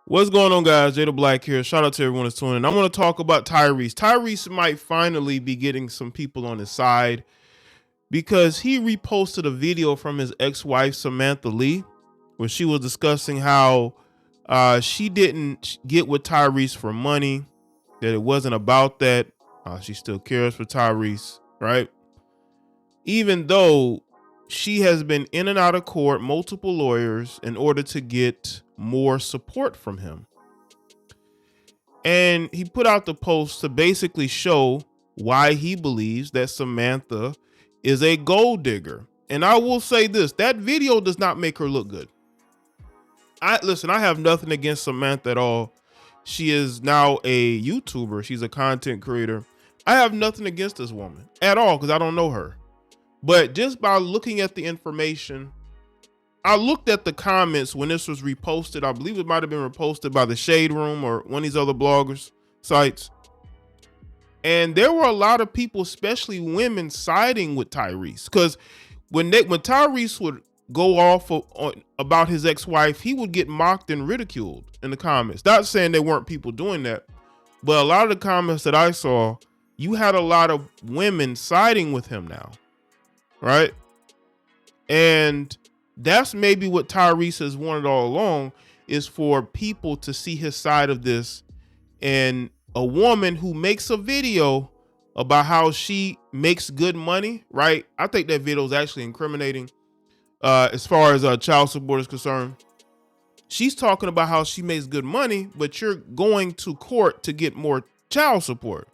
What's going on, guys? Jay the Black here. Shout out to everyone that's tuning in. I want to talk about Tyrese. Tyrese might finally be getting some people on his side because he reposted a video from his ex-wife, Samantha Lee, where she was discussing how she didn't get with Tyrese for money, that it wasn't about that. She still cares for Tyrese, right? Even though she has been in and out of court, multiple lawyers, in order to get more support from him. And he put out the post to basically show why he believes that Samantha is a gold digger. And I will say this, that video does not make her look good. I have nothing against Samantha at all. She is now a YouTuber. She's a content creator. I have nothing against this woman at all because I don't know her. But just by looking at the information, I looked at the comments when this was reposted. I believe it might have been reposted by the Shade Room or one of these other bloggers sites. And there were a lot of people, especially women, siding with Tyrese. Because when Tyrese would go off about his ex-wife, he would get mocked and ridiculed in the comments. Not saying there weren't people doing that, but a lot of the comments that I saw, you had a lot of women siding with him now, right? And that's maybe what Tyrese has wanted all along, is for people to see his side of this. And a woman who makes a video about how she makes good money, right? I think that video is actually incriminating as far as child support is concerned. She's talking about how she makes good money, but you're going to court to get more child support,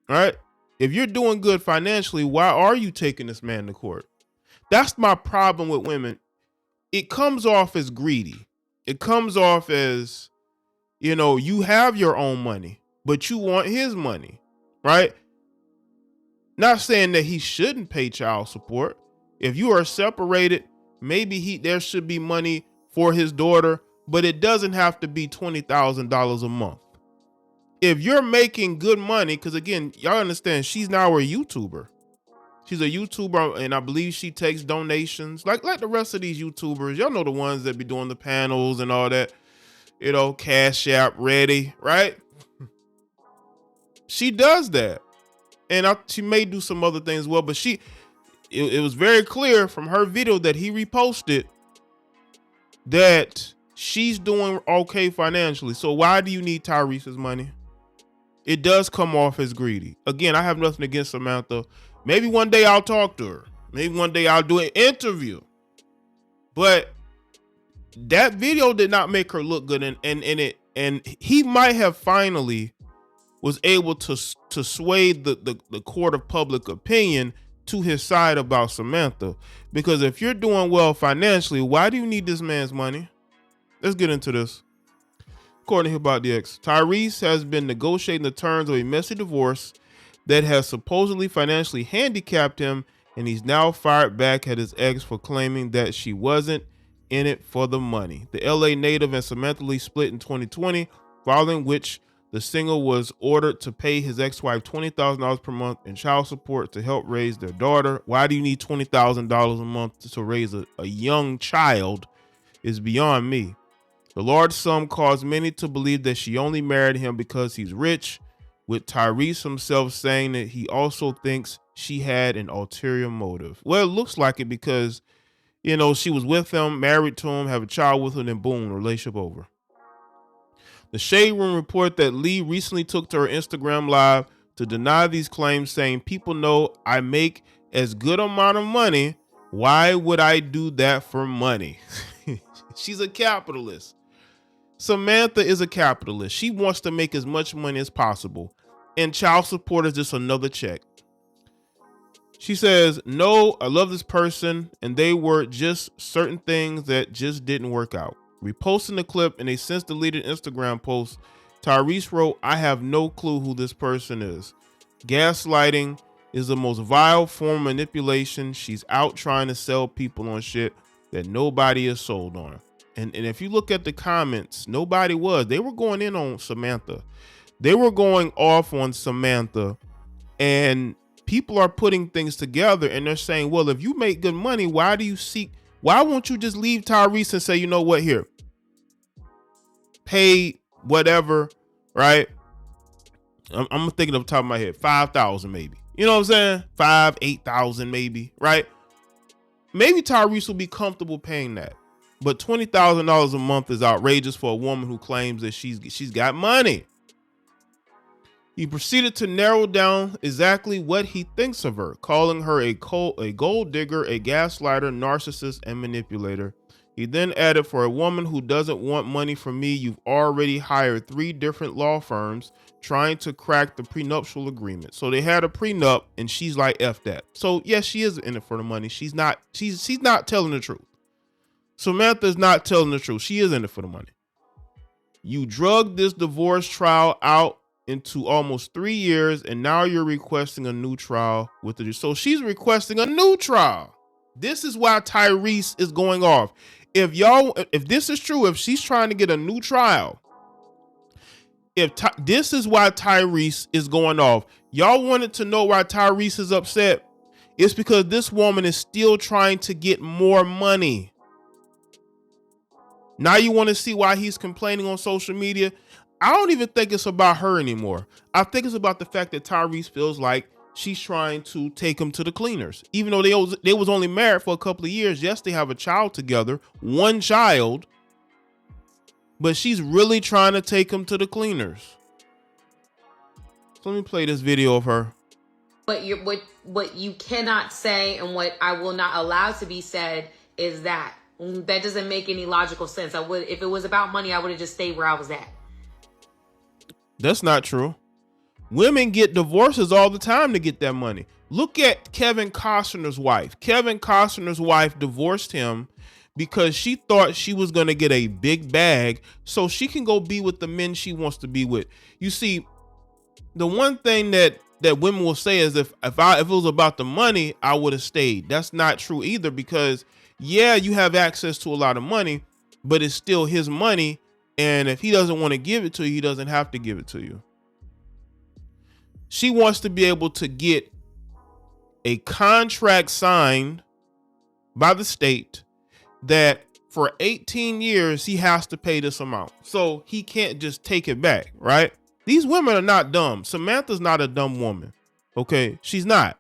right? If you're doing good financially, why are you taking this man to court? That's my problem with women. It comes off as greedy. It comes off as, you have your own money, but you want his money, right? Not saying that he shouldn't pay child support. If you are separated, maybe there should be money for his daughter, but it doesn't have to be $20,000 a month. If you're making good money, because again, y'all understand, she's now a YouTuber. She's a YouTuber, and I believe she takes donations like the rest of these YouTubers. Y'all know the ones that be doing the panels and all that, Cash App ready, right? She does that. And she may do some other things as well, but it was very clear from her video that he reposted that she's doing okay financially. So why do you need Tyrese's money? It does come off as greedy. Again, I have nothing against Samantha. Maybe one day I'll talk to her. Maybe one day I'll do an interview. But that video did not make her look good, and he might have finally was able to sway the court of public opinion to his side about Samantha. Because if you're doing well financially, why do you need this man's money? Let's get into this. According to About the X, Tyrese has been negotiating the terms of a messy divorce that has supposedly financially handicapped him, and he's now fired back at his ex for claiming that she wasn't in it for the money. The LA native and Samantha Lee split in 2020, following which the single was ordered to pay his ex-wife $20,000 per month in child support to help raise their daughter. Why do you need $20,000 a month to raise a young child is beyond me. The large sum caused many to believe that she only married him because he's rich, with Tyrese himself saying that he also thinks she had an ulterior motive. Well, it looks like it because, she was with him, married to him, have a child with him, and boom, relationship over. The Shade Room report that Lee recently took to her Instagram Live to deny these claims, saying, "People know I make as good amount of money. Why would I do that for money?" She's a capitalist. Samantha is a capitalist. She wants to make as much money as possible. And child support is just another check. She says, "No, I love this person, and they were just certain things that just didn't work out." Reposting the clip in a since deleted Instagram post, Tyrese wrote, "I have no clue who this person is. Gaslighting is the most vile form of manipulation. She's out trying to sell people on shit that nobody is sold on." And if you look at the comments, nobody was. They were going in on Samantha. They were going off on Samantha, and people are putting things together, and they're saying, well, if you make good money, why won't you just leave Tyrese and say, you know what, here, paid whatever, right? I'm thinking off the top of my head, 5,000 maybe. You know what I'm saying? 8,000 maybe, right? Maybe Tyrese will be comfortable paying that. But $20,000 a month is outrageous for a woman who claims that she's got money. He proceeded to narrow down exactly what he thinks of her, calling her a gold digger, a gaslighter, narcissist, and manipulator. He then added, for a woman who doesn't want money from me, you've already hired 3 different law firms trying to crack the prenuptial agreement. So they had a prenup and she's like, F that. So yes, she is in it for the money. She's not telling the truth. Samantha's not telling the truth. She is in it for the money. You drugged this divorce trial out into almost 3 years, and now you're requesting a new trial with the. So she's requesting a new trial. This is why Tyrese is going off. If this is true, if she's trying to get a new trial, this is why Tyrese is going off. Y'all wanted to know why Tyrese is upset? It's because this woman is still trying to get more money. Now you want to see why he's complaining on social media? I don't even think it's about her anymore. I think it's about the fact that Tyrese feels like she's trying to take him to the cleaners. Even though they was only married for a couple of years. Yes, they have a child together, 1 child. But she's really trying to take him to the cleaners. So let me play this video of her. But what you cannot say and what I will not allow to be said is that doesn't make any logical sense. If it was about money, I would have just stayed where I was at. That's not true. Women get divorces all the time to get that money. Look at Kevin Costner's wife. Kevin Costner's wife divorced him because she thought she was going to get a big bag so she can go be with the men she wants to be with. You see, the one thing that women will say is if it was about the money, I would have stayed. That's not true either, because yeah, you have access to a lot of money, but it's still his money. And if he doesn't want to give it to you, he doesn't have to give it to you. She wants to be able to get a contract signed by the state that for 18 years, he has to pay this amount. So he can't just take it back, right? These women are not dumb. Samantha's not a dumb woman. Okay, she's not.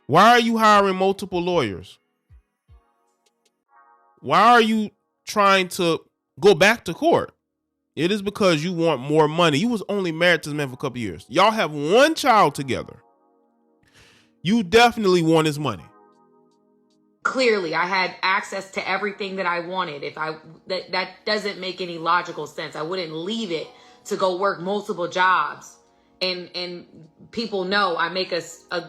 Why are you hiring multiple lawyers? Why are you trying to go back to court? It is because you want more money. You was only married to this man for a couple of years. Y'all have 1 child together. You definitely want his money. Clearly, I had access to everything that I wanted. That doesn't make any logical sense. I wouldn't leave it to go work multiple jobs. And people know I make a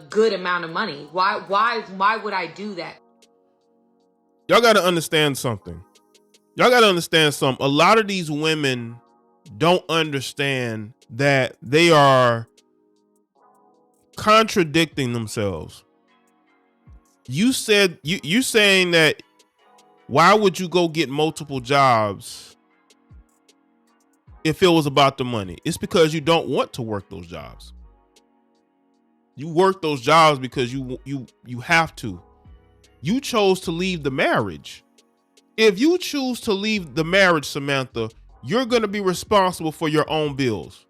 good amount of money. Why would I do that? Y'all got to understand something. A lot of these women don't understand that they are contradicting themselves. You said you're saying that why would you go get multiple jobs if it was about the money? It's because you don't want to work those jobs. You work those jobs because you have to. You chose to leave the marriage. If you choose to leave the marriage, Samantha, you're going to be responsible for your own bills.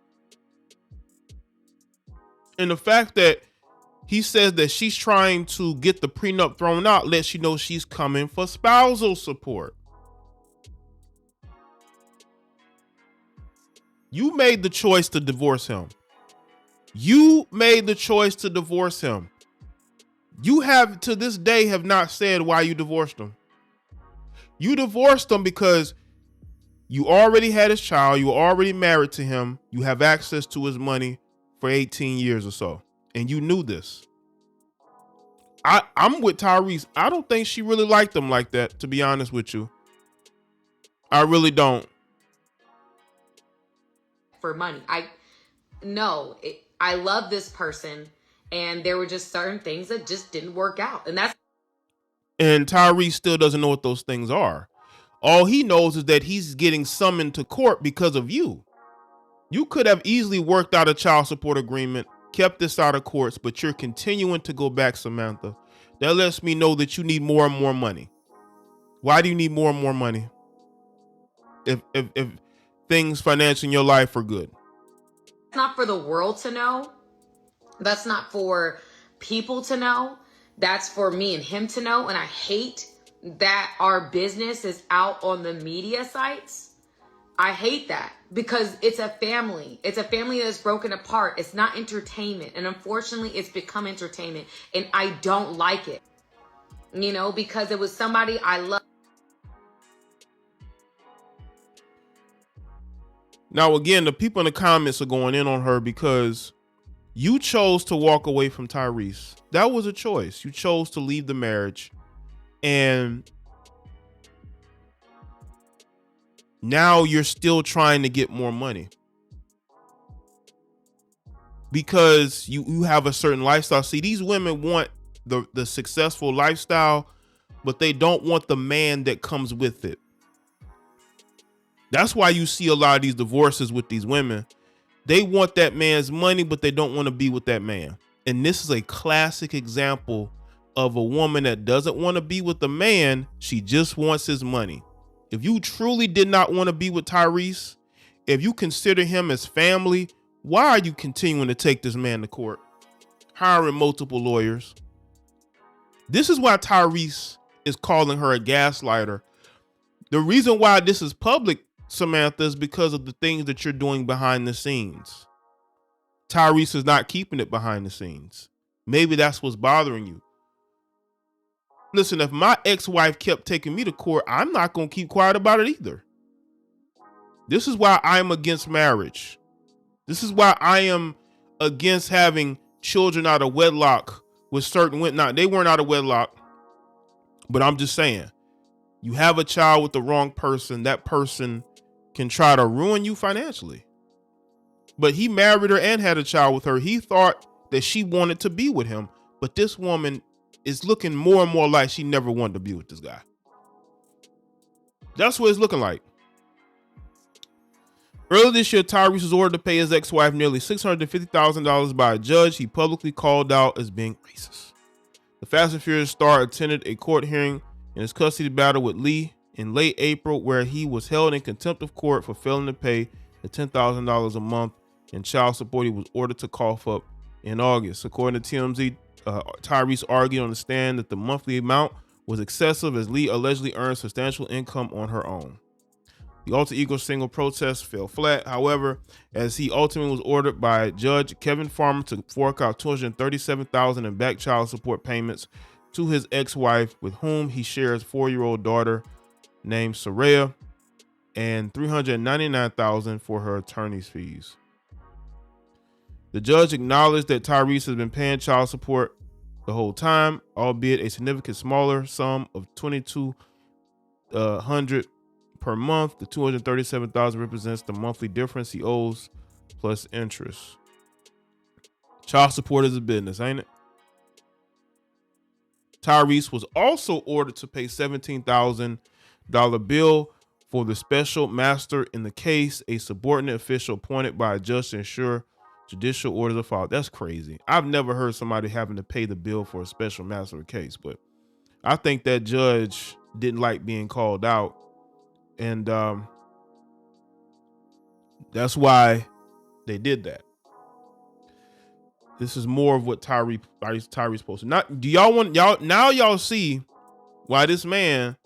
And the fact that he says that she's trying to get the prenup thrown out lets you know she's coming for spousal support. You made the choice to divorce him. You have to this day have not said why you divorced him. You divorced him because you already had his child. You were already married to him. You have access to his money for 18 years or so. And you knew this. I'm with Tyrese. I don't think she really liked him like that, to be honest with you. I really don't. For money. I love this person, and there were just certain things that just didn't work out. And Tyrese still doesn't know what those things are. All he knows is that he's getting summoned to court because of you. You could have easily worked out a child support agreement, kept this out of courts, but you're continuing to go back, Samantha. That lets me know that you need more and more money. Why do you need more and more money? if things financially in your life are good. It's not for the world to know. That's not for people to know. That's for me and him to know. And I hate that our business is out on the media sites. I hate that because it's a family. It's a family that's broken apart. It's not entertainment. And unfortunately, it's become entertainment. And I don't like it, you know, because it was somebody I love. Now, again, the people in the comments are going in on her because you chose to walk away from Tyrese. That was a choice. You chose to leave the marriage. And now you're still trying to get more money because you have a certain lifestyle. See, these women want the successful lifestyle, but they don't want the man that comes with it. That's why you see a lot of these divorces with these women. They want that man's money, but they don't want to be with that man. And this is a classic example of a woman that doesn't want to be with the man. She just wants his money. If you truly did not want to be with Tyrese, if you consider him as family, why are you continuing to take this man to court, hiring multiple lawyers? This is why Tyrese is calling her a gaslighter. The reason why this is public, Samantha, is because of the things that you're doing behind the scenes. Tyrese is not keeping it behind the scenes. Maybe that's what's bothering you. Listen, if my ex-wife kept taking me to court, I'm not going to keep quiet about it either. This is why I'm against marriage. This is why I am against having children out of wedlock with certain women. Now, they weren't out of wedlock, but I'm just saying, you have a child with the wrong person, that person can try to ruin you financially. But he married her and had a child with her. He thought that she wanted to be with him, but this woman is looking more and more like she never wanted to be with this guy. That's what it's looking like. Earlier this year, Tyrese was ordered to pay his ex-wife nearly $650,000 by a judge he publicly called out as being racist. The Fast and Furious star attended a court hearing in his custody battle with Lee in late April, where he was held in contempt of court for failing to pay the $10,000 a month in child support he was ordered to cough up in August. According to TMZ, Tyrese argued on the stand that the monthly amount was excessive as Lee allegedly earned substantial income on her own. The alter ego single protest fell flat, however, as he ultimately was ordered by Judge Kevin Farmer to fork out $237,000 in back child support payments to his ex-wife, with whom he shares a 4-year-old daughter named Soraya, and $399,000 for her attorney's fees. The judge acknowledged that Tyrese has been paying child support the whole time, albeit a significant smaller sum of $2,200 per month. The $237,000 represents the monthly difference he owes plus interest. Child support is a business, ain't it? Tyrese was also ordered to pay $17,000 bill for the special master in the case, a subordinate official appointed by a judge to ensure judicial orders are followed. That's crazy. I've never heard somebody having to pay the bill for a special master case, but I think that judge didn't like being called out, and that's why they did that. This is more of what Tyrese posted. Not do y'all want y'all now y'all see why this man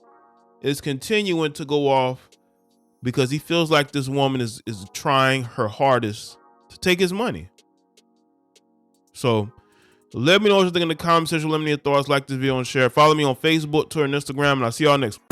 is continuing to go off, because he feels like this woman is trying her hardest to take his money. So let me know what you think in the comment section. Let me know your thoughts. Like this video and share. Follow me on Facebook, Twitter, and Instagram, and I'll see y'all next one.